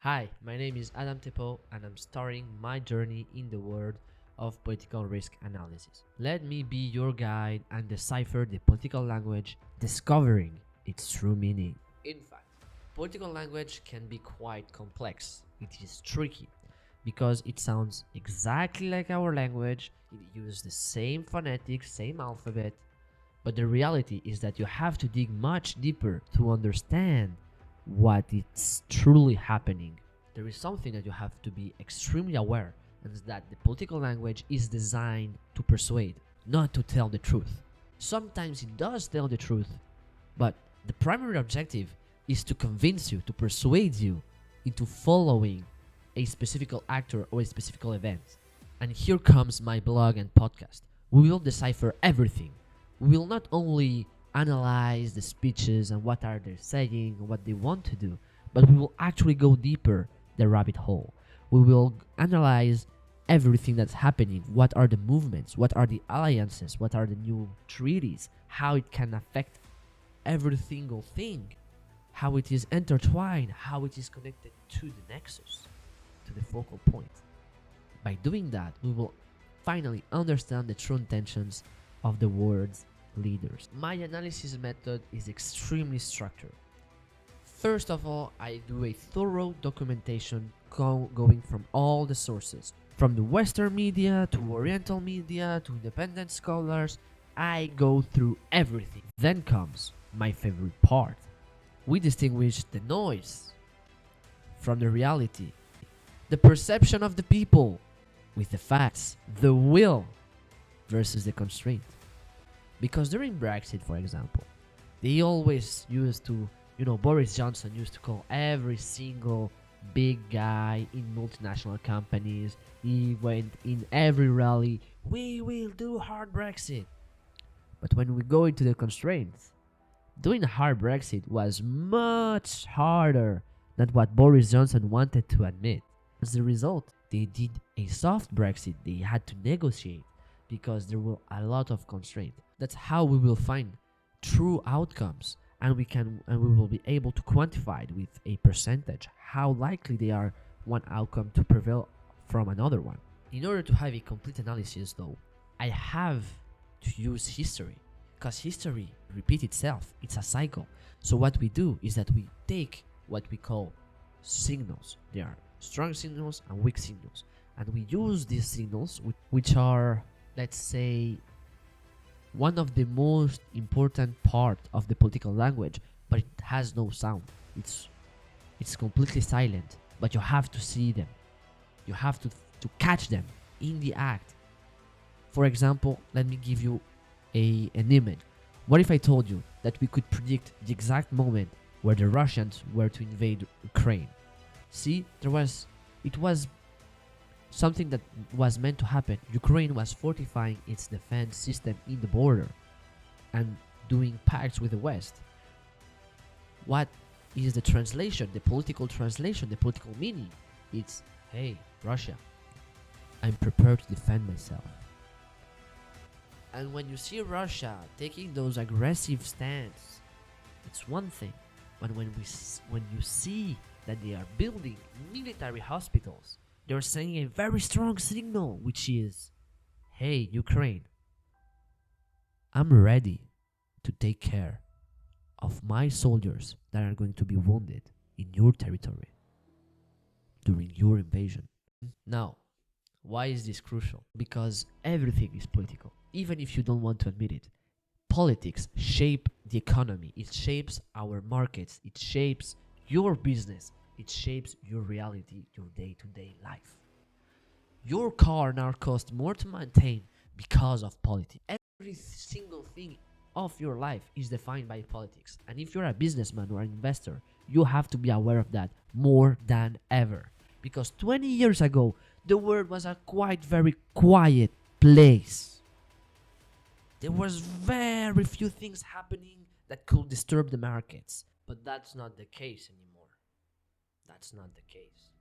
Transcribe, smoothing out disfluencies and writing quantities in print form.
Hi, my name is Adam Thepaut and I'm starting my journey in the world of political risk analysis. Let me be your guide and decipher the political language, discovering its true meaning. In fact, political language can be quite complex. It is tricky because it sounds exactly like our language, it uses the same phonetics, same alphabet, but the reality is that you have to dig much deeper to understand what is truly happening. There is something that you have to be extremely aware, and is that the political language is designed to persuade, not to tell the truth. Sometimes it does tell the truth, but the primary objective is to convince you, to persuade you into following a specific actor or a specific event. And here comes my blog and podcast. We will decipher everything. We will not only analyze the speeches and what are they saying, what they want to do, but we will actually go deeper the rabbit hole. We will analyze everything that's happening. What are the movements? What are the alliances? What are the new treaties? How it can affect every single thing. How it is intertwined. How it is connected to the nexus, to the focal point. By doing that, we will finally understand the true intentions of the world's leaders. My analysis method is extremely structured. First of all, I do a thorough documentation going from all the sources. From the Western media to Oriental media to independent scholars, I go through everything. Then comes my favorite part. We distinguish the noise from the reality, the perception of the people with the facts, the will versus the constraint. Because during Brexit, for example, they always used to, Boris Johnson used to call every single big guy in multinational companies. He went in every rally, we will do hard Brexit. But when we go into the constraints, doing a hard Brexit was much harder than what Boris Johnson wanted to admit. As a result, they did a soft Brexit. They had to negotiate because there were a lot of constraints. That's how we will find true outcomes, and we will be able to quantify it with a percentage how likely they are one outcome to prevail from another one. In order to have a complete analysis though, I have to use history, because history repeats itself. It's a cycle. So what we do is that we take what we call signals. There are strong signals and weak signals, and we use these signals which are, let's say, one of the most important part of the political language, but it has no sound. It's completely silent, but you have to see them. You have to catch them in the act. For example, let me give you an image. What if I told you that we could predict the exact moment where the Russians were to invade Ukraine? See, it was something that was meant to happen. Ukraine was fortifying its defense system in the border and doing pacts with the West. What is the translation, the political translation, the political meaning? It's, hey, Russia, I'm prepared to defend myself. And when you see Russia taking those aggressive stands, it's one thing. But when you see that they are building military hospitals, they're sending a very strong signal, which is, hey, Ukraine, I'm ready to take care of my soldiers that are going to be wounded in your territory during your invasion. Now, why is this crucial? Because everything is political, even if you don't want to admit it. Politics shape the economy, it shapes our markets, it shapes your business, it shapes your reality, your day-to-day life. Your car now costs more to maintain because of politics. Every single thing of your life is defined by politics. And if you're a businessman or an investor, you have to be aware of that more than ever. Because 20 years ago, the world was a very quiet place. There was very few things happening that could disturb the markets. But that's not the case anymore. That's not the case.